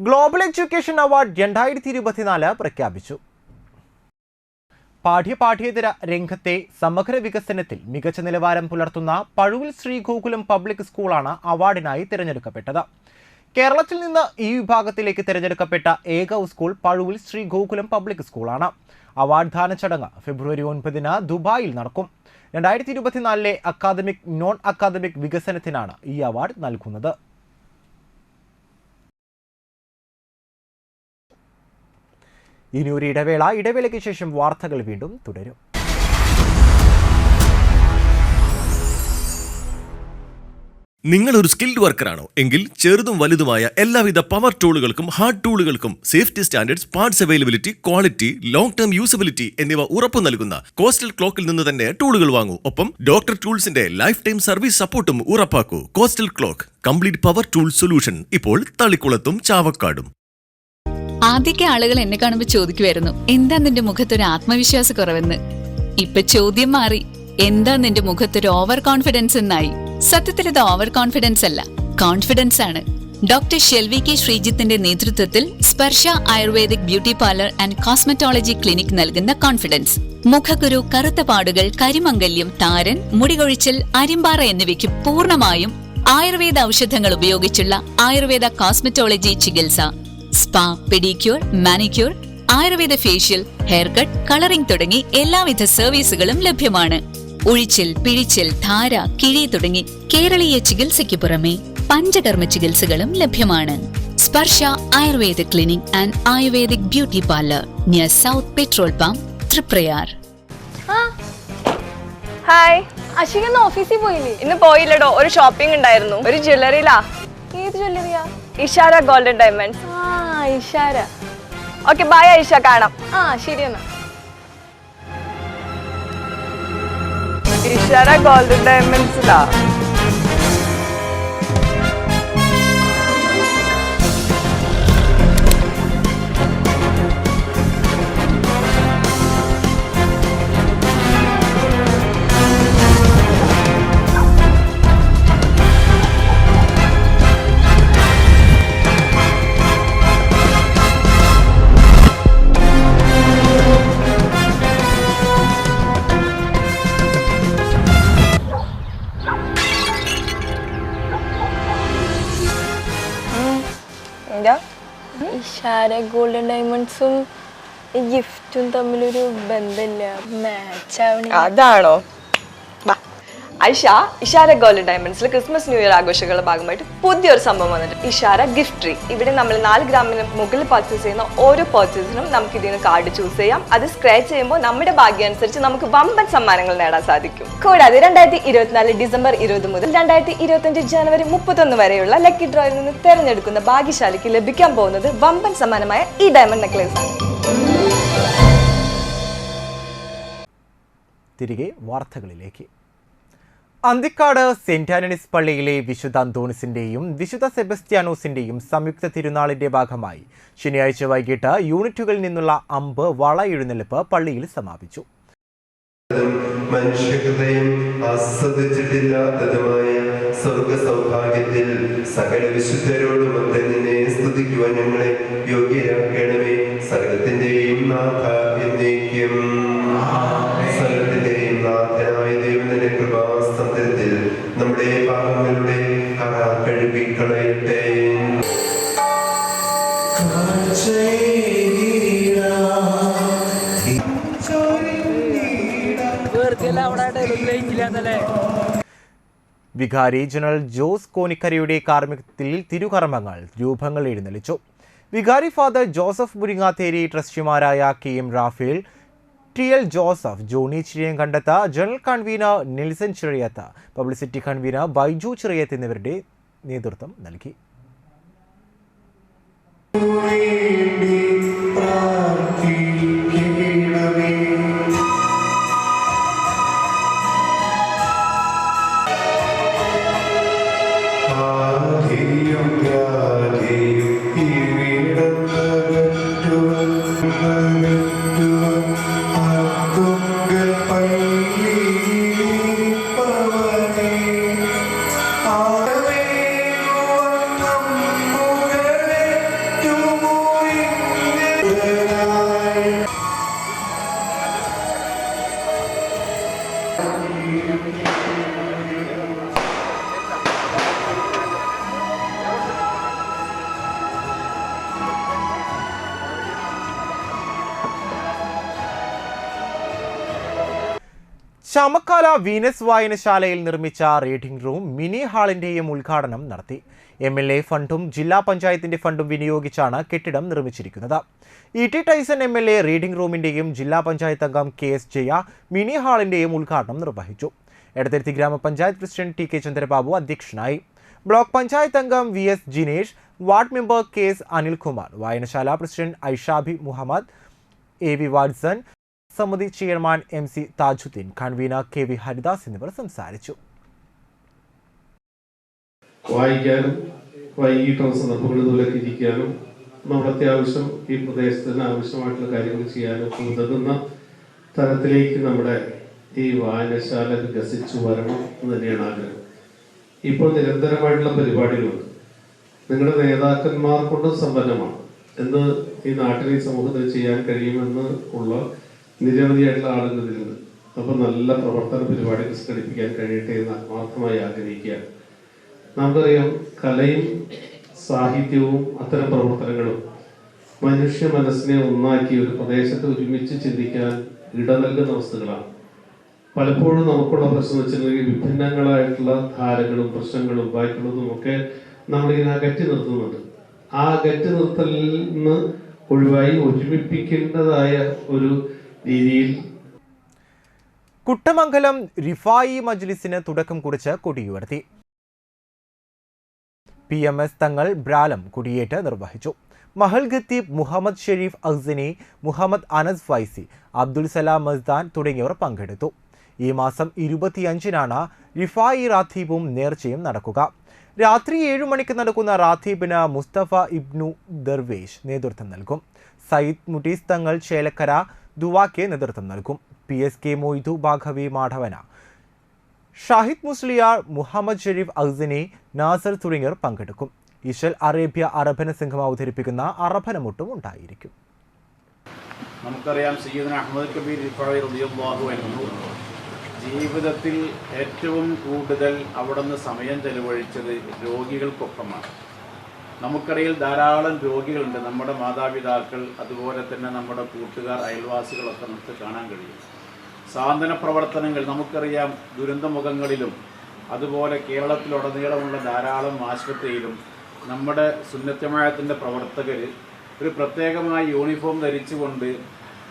ഗ്ലോബൽ എഡ്യൂക്കേഷൻ അവാർഡ് 2024 പ്രഖ്യാപിച്ചു. പാഠ്യേതര രംഗത്തെ സമഗ്ര വികസനത്തിൽ മികച്ച നിലവാരം പുലർത്തുന്ന പഴുവിൽ ശ്രീ ഗോകുലം പബ്ലിക് സ്കൂളാണ് അവാർഡിനായി തിരഞ്ഞെടുക്കപ്പെട്ടത്. കേരളത്തിൽ നിന്ന് ഈ വിഭാഗത്തിലേക്ക് തിരഞ്ഞെടുക്കപ്പെട്ട ഏക സ്കൂൾ പഴുവിൽ ശ്രീ ഗോകുലം പബ്ലിക് സ്കൂളാണ്. അവാർഡ് ദാന ചടങ്ങ് ഫെബ്രുവരി 9-ന് ദുബായിൽ നടക്കും. 2024 അക്കാദമിക് നോൺ അക്കാദമിക് വികസനത്തിനാണ് ഈ അവാർഡ് നൽകുന്നത്. ഇനി ഒരു ഇടവേളയ്ക്ക് ശേഷം വാർത്തകൾ വീണ്ടും തുടരും. നിങ്ങൾ ഒരു സ്കിൽഡ് വർക്കറാണോ എങ്കിൽ ചെറുതും വലുതുമായ എല്ലാവിധ പവർ ടൂളുകൾക്കും ഹാർഡ് ടൂളുകൾക്കും safety standards, parts availability, quality, long term usability എന്നിവ ഉറപ്പു നൽകുന്ന കോസ്റ്റൽ ക്ലോക്കിൽ നിന്ന് തന്നെ ടൂളുകൾ വാങ്ങൂ. ഒപ്പം ഡോക്ടർ ടൂൾസിന്റെ ലൈഫ് ടൈം സർവീസ് സപ്പോർട്ടും ഉറപ്പാക്കൂ. Coastal clock, complete power tool solution, ഇപ്പോൾ തളിക്കുളത്തും ചാവക്കാടും. ആദ്യമൊക്കെ ആളുകൾ എന്നെ കാണുമ്പോൾ ചോദിക്കുമായിരുന്നു, എന്താ നിന്റെ മുഖത്തൊരു ആത്മവിശ്വാസ കുറവെന്ന്. ഇപ്പൊ ചോദ്യം മാറി, എന്താ നിന്റെ മുഖത്തൊരു ഓവർ കോൺഫിഡൻസ് എന്നായി. സത്യത്തിൽ ഇത് ഓവർ കോൺഫിഡൻസ് അല്ല, കോൺഫിഡൻസ് ആണ്. ഡോക്ടർ ഷെൽവി കെ ശ്രീജിത്തിന്റെ നേതൃത്വത്തിൽ Sparsha Ayurvedic beauty parlour and cosmetology clinic നൽകുന്ന കോൺഫിഡൻസ്. മുഖക്കുരു, കറുത്ത പാടുകൾ, കരിമംഗല്യം, താരൻ, മുടികൊഴിച്ചൽ, അരിമ്പാറ എന്നിവയ്ക്ക് പൂർണ്ണമായും ആയുർവേദ ഔഷധങ്ങൾ ഉപയോഗിച്ചുള്ള ആയുർവേദ കോസ്മെറ്റോളജി ചികിത്സ. Spa, pedicure, manicure, Ayurveda facial, hair cut, colouring തുടങ്ങി എല്ലാവിധ സർവീസുകളും ലഭ്യമാണ്. ഉഴിച്ചിൽ, പിഴിച്ചിൽ, ധാര, കിഴി തുടങ്ങി കേരളീയ ചികിത്സയ്ക്ക് പുറമെ പഞ്ചകർമ്മ ചികിത്സകളും ലഭ്യമാണ്. Sparsha Ayurveda clinic and Ayurvedic beauty parlour near south petrol pump, Triprayar. Hi, Ashika ഇന്ന് ഓഫീസിൽ പോയില്ലേ? ഇന്ന് പോയില്ലടോ, ഒരു ഷോപ്പിംഗ് ഉണ്ടായിരുന്നു. ഒരു ജ്വല്ലറിയിലാ. ഏത് ജ്വല്ലറിയാ? Ishara golden diamonds. Ishara. Okay, bye Aisha, കാണാം. ശരി എന്നാ. ഇഷാര ഗോൾഡൻ ഡയമണ്ട്സിലാ. ഇഷാര ഗോൾഡൻ ഡയമണ്ട്സും ഗിഫ്റ്റും തമ്മിലൊരു ബന്ധമില്ല, മാച്ച് ആവണ. അതാണോ? ഐഷ, ഇഷാര ഗോൾഡൻ ഡയമണ്ട്സിൽ ക്രിസ്മസ് ന്യൂ ഇയർ ആഘോഷങ്ങളുടെ ഭാഗമായിട്ട് പുതിയൊരു സംഭവം വന്നിട്ടുണ്ട്. Ishara gift tree. ഇവിടെ നമ്മൾ 4 ഗ്രാമിന് മുകളിൽ പർച്ചേസ് ചെയ്യുന്ന ഓരോ പർച്ചേസിനും നമുക്ക് ഇതിന് കാർഡ് ചൂസ് ചെയ്യാം. അത് സ്ക്രാച്ച് ചെയ്യുമ്പോൾ നമ്മുടെ ഭാഗ്യം അനുസരിച്ച് നമുക്ക് വമ്പൻ സമ്മാനങ്ങൾ നേടാൻ സാധിക്കും. കൂടാതെ 2024 ഡിസംബർ 20 മുതൽ 2025 ജനുവരി 31 വരെയുള്ള ലക്കി ഡ്രോയിൽ നിന്ന് തിരഞ്ഞെടുക്കുന്ന ഭാഗ്യശാലിക്ക് ലഭിക്കാൻ പോകുന്നത് വമ്പൻ സമ്മാനമായ ഈ ഡയമണ്ട് നെക്ലേസ് ആണ്. തിരികെ വാർത്തകളിലേക്ക്. അന്തിക്കാട് സെന്റ് ആന്റണീസ് പള്ളിയിലെ വിശുദ്ധ അന്തോണിസിന്റെയും വിശുദ്ധ സെബസ്ത്യാനോസിന്റെയും സംയുക്ത തിരുനാളിന്റെ ഭാഗമായി ശനിയാഴ്ച വൈകിട്ട് യൂണിറ്റുകളിൽ നിന്നുള്ള അമ്പ് വള എഴുന്നള്ളിപ്പ് പള്ളിയിൽ സമാപിച്ചു. മനുഷ്യഹൃദയം ആസ്വദിച്ചിട്ടില്ലാത്തതുമായ സ്വർഗ സൗഭാഗ്യത്തിൽ സകല വിശുദ്ധരോടുമൊത്ത് നിന്നെ സ്തുതിക്കുവാൻ ഞങ്ങളെ യോഗ്യരാക്കണമേ. സകലത്തിന്റെയും നാഥ എന്നേക്കും. സകലത്തിന്റെയും നാഥനായ ദൈവത്തിന്റെ കൃപാസനത്തിൽ നമ്മുടെ പാപങ്ങളുടെ കറ കഴുകിക്കളയട്ടെ. വികാരി ജനറൽ ജോസ് കോനിക്കരയുടെ കാർമ്മികത്തിൽ തിരുകർമ്മങ്ങൾ രൂപങ്ങൾ എഴുന്നള്ളിച്ചു. വികാരി ഫാദർ ജോസഫ് മുരിങ്ങാത്തേരി, ട്രസ്റ്റിമാരായ KM Raphael, TL Joseph, Johnny Chiriyankandath, general convener Nelson Chirayath, publicity convener Baiju Chirayath എന്നിവരുടെ നേതൃത്വം നൽകി. ചമക്കാല വീനസ് വായനശാലയിൽ നിർമ്മിച്ച റീഡിംഗ് റൂം മിനി ഹാളിന്റെയും ഉദ്ഘാടനം നടത്തി. MLA ഫണ്ടും ജില്ലാ പഞ്ചായത്തിന്റെ ഫണ്ടും വിനിയോഗിച്ചാണ് കെട്ടിടം നിർമ്മിച്ചിരിക്കുന്നത്. E.T. ടൈസൺ MLA റീഡിംഗ് റൂമിന്റെയും ജില്ലാ പഞ്ചായത്ത് അംഗം KS ജയ മിനി ഹാളിന്റെയും ഉദ്ഘാടനം നിർവഹിച്ചു. എടത്തിരുത്തി ഗ്രാമപഞ്ചായത്ത് പ്രസിഡന്റ് TK ചന്ദ്രബാബു അധ്യക്ഷനായി. ബ്ലോക്ക് പഞ്ചായത്ത് അംഗം VS Jinesh, ward member KS Anilkumar, വായനശാല president Aishabi Muhammad, AV Watson, സമിതി chairman MC Thajudheen, convener KV Haridas എന്നിവർ സംസാരിച്ചു. വായിക്കാനും വൈകിട്ടുള്ള സന്ദർഭങ്ങളിൽ ഇതുപോലൊക്കെ ഇരിക്കാനും നമ്മുടെ അത്യാവശ്യം ഈ പ്രദേശത്തിന് ആവശ്യമായിട്ടുള്ള കാര്യങ്ങൾ ചെയ്യാനും ഉതകുന്ന തരത്തിലേക്ക് നമ്മുടെ ഈ വായനശാല വികസിച്ചു വരണം എന്ന് തന്നെയാണ് ആഗ്രഹം. ഇപ്പോൾ നിരന്തരമായിട്ടുള്ള പരിപാടികളുണ്ട്. നിങ്ങളുടെ നേതാക്കന്മാർ കൊണ്ട് സമ്പന്നമാണ് എന്ന് ഈ നാട്ടിൽ ഈ സമൂഹത്തിൽ ചെയ്യാൻ കഴിയുമെന്ന് ഉള്ള നിരവധിയായിട്ടുള്ള ആളുകൾ ഇതിലുണ്ട്. അപ്പോൾ നല്ല പ്രവർത്തന പരിപാടികൾ സംഘടിപ്പിക്കാൻ കഴിയട്ടെ എന്ന് ആത്മാർത്ഥമായി ആഗ്രഹിക്കുകയാണ്. നമുക്കറിയാം, കലയും സാഹിത്യവും അത്തരം പ്രവർത്തനങ്ങളും മനുഷ്യ മനസ്സിനെ ഒന്നാക്കി ഒരു പ്രദേശത്ത് ഒരുമിച്ച് ചിന്തിക്കാൻ ഇട നൽകുന്ന വസ്തുക്കളാണ്. പലപ്പോഴും നമുക്കുള്ള പ്രശ്നം വെച്ചിട്ടുണ്ടെങ്കിൽ വിഭിന്നങ്ങളായിട്ടുള്ള ധാരകളും പ്രശ്നങ്ങളും വായ്പകളും ഒക്കെ നമ്മളിങ്ങനെ അകറ്റി നിർത്തുന്നുണ്ട്. ആ അകറ്റി നിർത്തലിൽ നിന്ന് ഒഴിവായി ഒരുമിപ്പിക്കേണ്ടതായ ഒരു രീതിയിൽ കുട്ടമംഗലം റിഫായി മജ്ലിസിന് തുടക്കം കുറിച്ച് കൊടിയുയർത്തി. PMS തങ്ങൾ ബ്രാലം കൊടിയേറ്റ് നിർവഹിച്ചു. മഹൽ ഖത്തീബ് മുഹമ്മദ് ഷെരീഫ് അഹ്സനി, മുഹമ്മദ് അനസ് ഫൈസി, അബ്ദുൽ സലാം മസ്ദാൻ തുടങ്ങിയവർ പങ്കെടുത്തു. ഈ മാസം 25-നാണ് റിഫായി റാത്തീബും നേർച്ചയും നടക്കുക. രാത്രി 7 മണിക്ക് നടക്കുന്ന റാത്തീബിന് മുസ്തഫ ഇബ്നു ദർവേഷ് നേതൃത്വം നൽകും. സയ്യിദ് മുട്ടീസ് തങ്ങൾ ചേലക്കര ദുവാക്ക് നേതൃത്വം നൽകും. PSK മൊയ്തു ബാഘവി മാധവന, ഷാഹിദ് മുസ്ലിയാർ, മുഹമ്മദ് ഷെരീഫ് അഹ്സനി, നാസർ തുടങ്ങിയവർ പങ്കെടുക്കും. ഇശൽ അറേബ്യ അറബന സംഘം അവതരിപ്പിക്കുന്ന അറബനമുട്ടും ഉണ്ടായിരിക്കും. നമുക്കറിയാം, സയ്യിദുന അഹ്മദ് കബീർ റിഫായി റളിയല്ലാഹു അൻഹു ജീവിതത്തിൽ ഏറ്റവും കൂടുതൽ അവിടുന്ന് സമയം ചെലവഴിച്ചത് രോഗികൾക്കൊപ്പമാണ്. നമുക്കിടയിൽ ധാരാളം രോഗികളുണ്ട്. നമ്മുടെ മാതാപിതാക്കൾ, അതുപോലെ തന്നെ നമ്മുടെ കൂട്ടുകാർ, അയൽവാസികളൊക്കെ നമുക്ക് കാണാൻ കഴിയും. സാന്ത്വന പ്രവർത്തനങ്ങൾ നമുക്കറിയാം, ദുരന്തമുഖങ്ങളിലും അതുപോലെ കേരളത്തിലുടനീളമുള്ള ധാരാളം ആശുപത്രിയിലും നമ്മുടെ സുന്നത്ത് ജമാഅത്തിന്റെ പ്രവർത്തകർ ഒരു പ്രത്യേകമായ യൂണിഫോം ധരിച്ചുകൊണ്ട്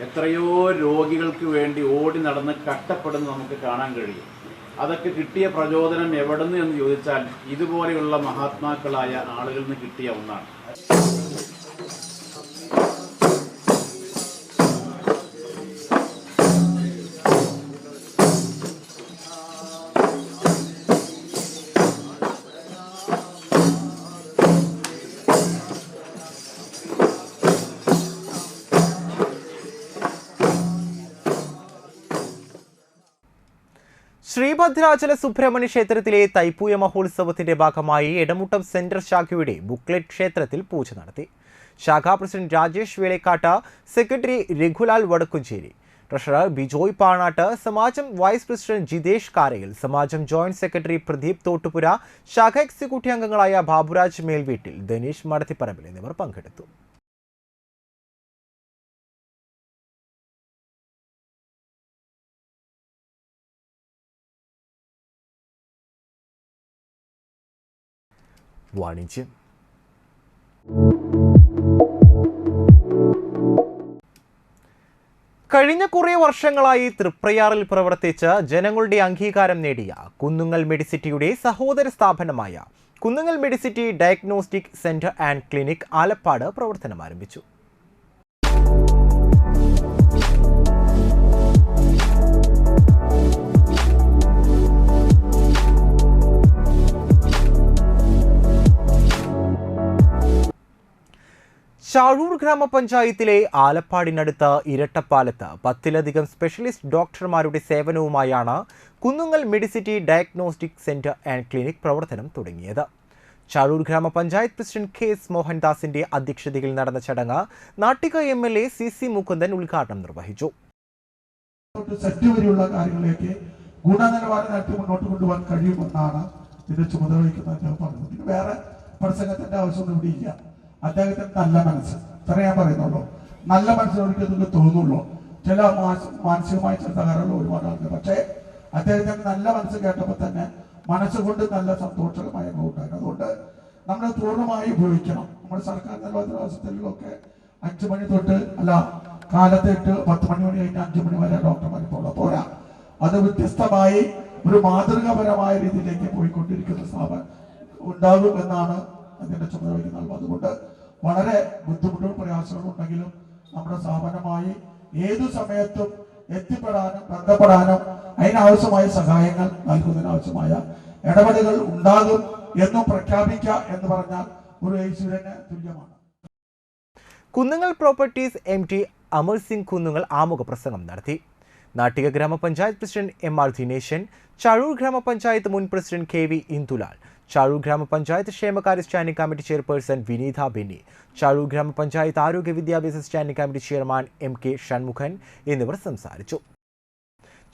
എത്രയോ രോഗികൾക്ക് വേണ്ടി ഓടി നടന്ന് കഷ്ടപ്പെടുന്ന നമുക്ക് കാണാൻ കഴിയും. അതൊക്കെ കിട്ടിയ പ്രചോദനം എവിടെ നിന്ന് എന്ന് ചോദിച്ചാൽ ഇതുപോലെയുള്ള മഹാത്മാക്കളായ ആളുകളിൽ നിന്ന് കിട്ടിയ ഒന്നാണ്. ശ്രീഭദ്രാചല സുബ്രഹ്മണ്യ ക്ഷേത്രത്തിലെ തൈപ്പൂയ മഹോത്സവത്തിന്റെ ഭാഗമായി എടമുട്ടം സെൻട്രൽ ശാഖയുടെ ബുക്ക്ലെറ്റ് ക്ഷേത്രത്തിൽ പൂജ നടത്തി. ശാഖാ പ്രസിഡന്റ് രാജേഷ് വേളക്കാട്ട്, സെക്രട്ടറി രഘുലാൽ വടക്കുംചേരി, ട്രഷറർ ബിജോയ് പാണാട്ട്, സമാജം വൈസ് പ്രസിഡന്റ് ജിതേഷ് കാരയിൽ, സമാജം ജോയിന്റ് സെക്രട്ടറി പ്രദീപ് തോട്ടുപുര, ശാഖ എക്സിക്യൂട്ടീവ് അംഗങ്ങളായ ബാബുരാജ് മേൽവീട്ടിൽ, ധനീഷ് മടത്തിപ്പറമ്പിൽ എന്നിവർ പങ്കെടുത്തു. വാണിജ്യം. കഴിഞ്ഞ കുറേ വർഷങ്ങളായി തൃപ്രയാറിൽ പ്രവർത്തിച്ച് ജനങ്ങളുടെ അംഗീകാരം നേടിയ കുന്നുങ്ങൽ മെഡിസിറ്റിയുടെ സഹോദര സ്ഥാപനമായ Kunnungal Medicity diagnostic centre and clinic Alappad പ്രവർത്തനം ആരംഭിച്ചു. ചാഴൂർ ഗ്രാമപഞ്ചായത്തിലെ ആലപ്പാടിനടുത്ത് ഇരട്ടപ്പാലത്ത് 10-ലധികം സ്പെഷ്യലിസ്റ്റ് ഡോക്ടർമാരുടെ സേവനവുമായാണ് Kunnungal Medicity diagnostic centre and clinic പ്രവർത്തനം തുടങ്ങിയത്. ചാഴൂർ ഗ്രാമപഞ്ചായത്ത് പ്രസിഡന്റ് KS മോഹൻദാസിന്റെ അധ്യക്ഷതയിൽ നടന്ന ചടങ്ങ് നാട്ടിക MLA CC മുകുന്ദൻ ഉദ്ഘാടനം നിർവഹിച്ചു. കാര്യങ്ങളിലേക്ക് ഗുണനിലവാരത്തിൽ മുന്നോട്ട് കൊണ്ടുപോകാൻ കഴിയുമെന്നാണ് ഇതിന്റെ ചുമതല വഹിക്കുന്ന അദ്ദേഹം പറഞ്ഞത്. പിന്നെ വേറെ പ്രസംഗത്തിന്റെ ആവശ്യമൊന്നും ഇവിടെ ഇല്ല. അദ്ദേഹത്തിന് നല്ല മനസ്സ്, ഇത്ര ഞാൻ പറയുന്നുള്ളൂ. നല്ല മനസ്സിനൊരിക്കൽ തോന്നുള്ളൂ. ചില മാനസികമായ ചില തകരാറുള്ള ഒരുപാട് ആൾക്കാർ. പക്ഷേ അദ്ദേഹത്തിന് നല്ല മനസ്സ് കേട്ടപ്പോൾ തന്നെ മനസ്സുകൊണ്ട് നല്ല സന്തോഷകരമായ ഉണ്ടായിരുന്നു. അതുകൊണ്ട് നമ്മൾ പൂർണ്ണമായി ഉപയോഗിക്കണം. നമ്മുടെ സർക്കാർ നിർവഹണ ഹോസ്പിറ്റലിലൊക്കെ 5 മണി തൊട്ട് കാലത്ത് 10 മണി കഴിഞ്ഞ് 5 മണി വരെ ഡോക്ടർമാർ പോരാ. അത് വ്യത്യസ്തമായി ഒരു മാതൃകാപരമായ രീതിയിലേക്ക് പോയിക്കൊണ്ടിരിക്കുന്ന സ്ഥാപനം ഉണ്ടാകും എന്നാണ് അതിന്റെ ചുമതല വഹിക്കുന്നത്. അതുകൊണ്ട് വളരെ ബുദ്ധിമുട്ടും പ്രയാസങ്ങളും ഉണ്ടെങ്കിലും നമ്മുടെ സ്ഥാപനമായി ഏതു സമയത്തും എത്തിപ്പെടാനും ബന്ധപ്പെടാനും അതിനാവശ്യമായ സഹായങ്ങൾ നൽകുന്നതിനാവശ്യമായ ഇടപെടലുകൾ ഉണ്ടാകും എന്നും പ്രഖ്യാപിക്കുക എന്ന് പറഞ്ഞാൽ ഒരു ഐശ്വര്യന് തുല്യമാണ്. കുന്നുങ്ങൽ പ്രോപ്പർട്ടീസ് MD അമർ സിംഗ് കുന്നുങ്ങൽ ആമുഖ പ്രസംഗം നടത്തി. നാട്ടിക ഗ്രാമപഞ്ചായത്ത് പ്രസിഡന്റ് MR ദിനേശൻ, ചഴൂർ ഗ്രാമപഞ്ചായത്ത് മുൻ പ്രസിഡന്റ് KV ഇന്ദുലാൽ, ചഴൂർ ഗ്രാമപഞ്ചായത്ത് ക്ഷേമകാര്യ സ്റ്റാൻഡിംഗ് കമ്മിറ്റി ചെയർപേഴ്സൺ വിനീത ബെന്നി, ചഴൂർ ഗ്രാമപഞ്ചായത്ത് ആരോഗ്യ വിദ്യാഭ്യാസ standing committee chairman MK Shanmughan എന്നിവർ സംസാരിച്ചു.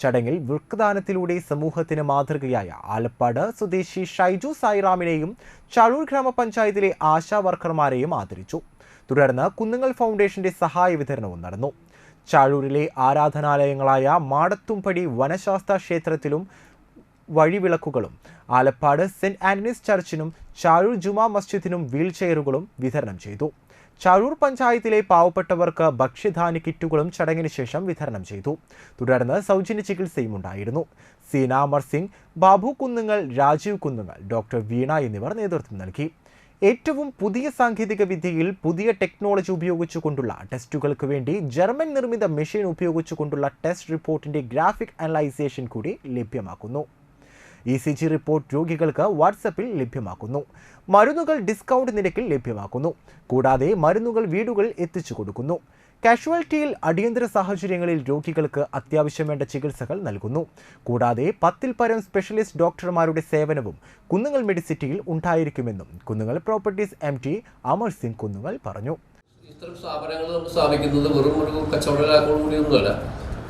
ചടങ്ങിൽ വൃക്കദാനത്തിലൂടെ സമൂഹത്തിന് മാതൃകയായ ആലപ്പാട് സ്വദേശി ഷൈജു സായിറാമിനെയും ചഴൂർ ഗ്രാമപഞ്ചായത്തിലെ ആശാ വർക്കർമാരെയും ആദരിച്ചു. തുടർന്ന് കുന്നുങ്ങൽ ഫൗണ്ടേഷന്റെ സഹായ വിതരണവും നടന്നു. ചാഴൂരിലെ ആരാധനാലയങ്ങളായ മാടത്തുംപടി വനശാസ്ത്ര ക്ഷേത്രത്തിലും വഴിവിളക്കുകളും, ആലപ്പാട് സെന്റ് ആന്റണീസ് ചർച്ചിനും ചാഴൂർ ജുമാ മസ്ജിദിനും വീൽ ചെയറുകളും വിതരണം ചെയ്തു. ചാഴൂർ പഞ്ചായത്തിലെ പാവപ്പെട്ടവർക്ക് ഭക്ഷ്യധാന്യ കിറ്റുകളും ചടങ്ങിന് ശേഷം വിതരണം ചെയ്തു. തുടർന്ന് സൗജന്യ ചികിത്സയും ഉണ്ടായിരുന്നു. സീന അമർ സിംഗ്, ബാബു കുന്നുങ്ങൽ, രാജീവ് കുന്നുങ്ങൽ, ഡോക്ടർ വീണ എന്നിവർ നേതൃത്വം നൽകി. ഏറ്റവും പുതിയ സാങ്കേതിക വിദ്യയിൽ പുതിയ ടെക്നോളജി ഉപയോഗിച്ചുകൊണ്ടുള്ള ടെസ്റ്റുകൾക്ക് വേണ്ടി ജർമ്മൻ നിർമ്മിത മെഷീൻ ഉപയോഗിച്ചുകൊണ്ടുള്ള ടെസ്റ്റ് റിപ്പോർട്ടിന്റെ ഗ്രാഫിക് അനലൈസേഷൻ കൂടി ലഭ്യമാക്കുന്നു. ECG റിപ്പോർട്ട് രോഗികൾക്ക് വാട്സപ്പിൽ ലഭ്യമാക്കുന്നു. മരുന്നുകൾ ഡിസ്കൗണ്ട് നിരക്കിൽ ലഭ്യമാക്കുന്നു. കൂടാതെ മരുന്നുകൾ വീടുകളിൽ എത്തിച്ചു കൊടുക്കുന്നു. കാഷ്വാലിറ്റിയിൽ അടിയന്തര സാഹചര്യങ്ങളിൽ രോഗികൾക്ക് അത്യാവശ്യം വേണ്ട ചികിത്സകൾ നൽകുന്നു. കൂടാതെ 10ൽ പരം സ്പെഷ്യലിസ്റ്റ് ഡോക്ടർമാരുടെ സേവനവും കുന്നുങ്ങൽ മെഡിസിറ്റിയിൽ ഉണ്ടായിരിക്കുമെന്നും കുന്നുങ്ങൽ പ്രോപ്പർട്ടീസ് MD അമർ സിംഗ് കുന്നുങ്ങൽ പറഞ്ഞു. ഇത്തരം സ്ഥാപനങ്ങൾ നമ്മൾ സ്ഥാപിക്കുന്നത് വെറും ഒരു കച്ചവട കൂടിയൊന്നുമല്ല.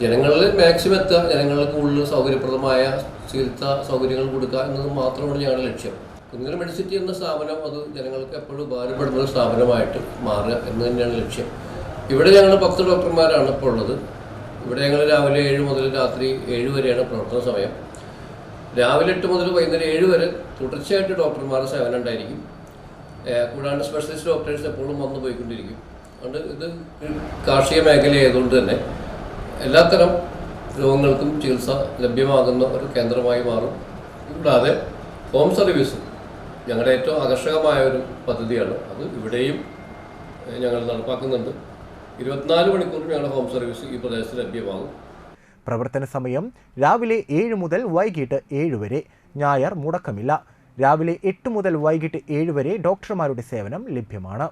ജനങ്ങളിൽ മാക്സിമം എത്തുക, ജനങ്ങൾക്ക് കൂടുതൽ സൗകര്യപ്രദമായ ചികിത്സാ സൗകര്യങ്ങൾ കൊടുക്കുക എന്നത് മാത്രമാണ് ഞങ്ങളുടെ ലക്ഷ്യം. കുന്നുങ്ങൽ മെഡിസിറ്റി എന്ന സ്ഥാപനം അത് ജനങ്ങൾക്ക് എപ്പോഴും ഉപകാരപ്പെടുന്ന ഒരു സ്ഥാപനമായിട്ട് മാറുക എന്ന് തന്നെയാണ് ലക്ഷ്യം. ഇവിടെ ഞങ്ങൾ 10 ഡോക്ടർമാരാണ് ഇപ്പോൾ ഉള്ളത്. ഇവിടെ ഞങ്ങൾ രാവിലെ 7 മുതൽ രാത്രി 7 വരെയാണ് പ്രവർത്തന സമയം. രാവിലെ 8 മുതൽ വൈകുന്നേരം 7 വരെ തുടർച്ചയായിട്ട് ഡോക്ടർമാരുടെ സേവനം ഉണ്ടായിരിക്കും. കൂടാണ്ട് സ്പെഷ്യലിസ്റ്റ് ഡോക്ടേഴ്സ് എപ്പോഴും വന്നു പോയിക്കൊണ്ടിരിക്കും. അതുകൊണ്ട് ഇത് കാർഷിക മേഖല ആയതുകൊണ്ട് തന്നെ എല്ലാത്തരം രോഗങ്ങൾക്കും ചികിത്സ ലഭ്യമാകുന്ന ഒരു കേന്ദ്രമായി മാറും. കൂടാതെ ഹോം സർവീസും ഞങ്ങളുടെ ഏറ്റവും ആകർഷകമായ ഒരു പദ്ധതിയാണ്. അത് ഇവിടെയും ഞങ്ങൾ നടപ്പാക്കുന്നുണ്ട്. 24 മണിക്കൂറും ഞങ്ങളുടെ ഹോം സർവീസ് ഈ പ്രദേശത്ത് ലഭ്യമാകും. പ്രവർത്തന സമയം രാവിലെ 7 മുതൽ വൈകിട്ട് 7 വരെ. ഞായർ മുടക്കമില്ല. രാവിലെ 8 മുതൽ വൈകിട്ട് 7 വരെ ഡോക്ടർമാരുടെ സേവനം ലഭ്യമാണ്.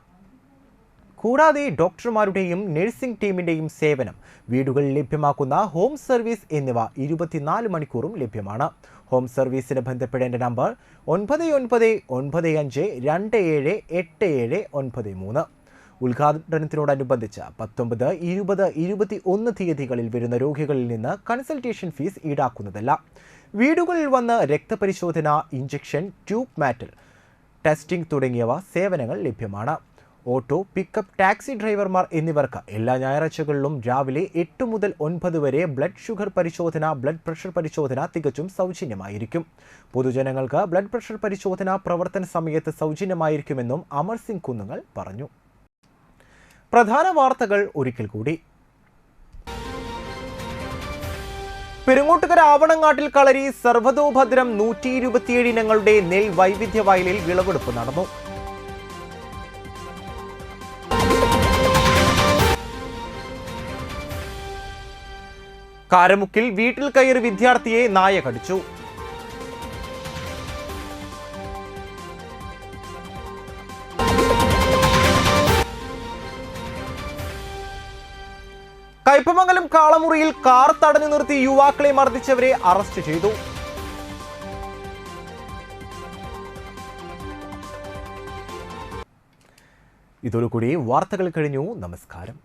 കൂടാതെ ഡോക്ടർമാരുടെയും നഴ്സിംഗ് ടീമിൻ്റെയും സേവനം, വീടുകളിൽ ലഭ്യമാക്കുന്ന ഹോം സർവീസ് എന്നിവ 24 മണിക്കൂറും ലഭ്യമാണ്. ഹോം സർവീസിന് ബന്ധപ്പെടേണ്ട നമ്പർ 999527878793. ഉദ്ഘാടനത്തിനോടനുബന്ധിച്ച് 19, 20, 21 തീയതികളിൽ വരുന്ന രോഗികളിൽ നിന്ന് കൺസൾട്ടേഷൻ ഫീസ് ഈടാക്കുന്നതല്ല. വീടുകളിൽ വന്ന് രക്തപരിശോധന, ഇഞ്ചക്ഷൻ, ട്യൂബ് മാറ്റൽ, ടെസ്റ്റിംഗ് തുടങ്ങിയവ സേവനങ്ങൾ ലഭ്യമാണ്. ഓട്ടോ, പിക്കപ്പ്, ടാക്സി ഡ്രൈവർമാർ എന്നിവർക്ക് എല്ലാ ഞായറാഴ്ചകളിലും രാവിലെ 8 മുതൽ 9 വരെ ബ്ലഡ് ഷുഗർ പരിശോധന, ബ്ലഡ് പ്രഷർ പരിശോധന തികച്ചും സൗജന്യമായിരിക്കും. പൊതുജനങ്ങൾക്ക് ബ്ലഡ് പ്രഷർ പരിശോധന പ്രവർത്തന സമയത്ത് സൗജന്യമായിരിക്കുമെന്നും അമർ സിംഗ് കുന്നുങ്ങൽ പറഞ്ഞു. പ്രധാന വാർത്തകൾ ഒരിക്കൽ കൂടി. പെരുങ്ങോട്ടുകര ആവണങ്ങാട്ടിൽ കളരി സർവതോഭദ്രം 127 ഇനങ്ങളുടെ നെൽ വൈവിധ്യ വയലിൽ വിളവെടുപ്പ് നടന്നു. കാരമുക്കിൽ വീട്ടിൽ കയറി വിദ്യാർത്ഥിയെ നായ കടിച്ചു. കയ്പമംഗലം കാളമുറിയിൽ കാർ തടഞ്ഞു നിർത്തി യുവാക്കളെ മർദ്ദിച്ചവരെ അറസ്റ്റ് ചെയ്തു. ഇതോടുകൂടി വാർത്തകൾ കഴിഞ്ഞു. നമസ്കാരം.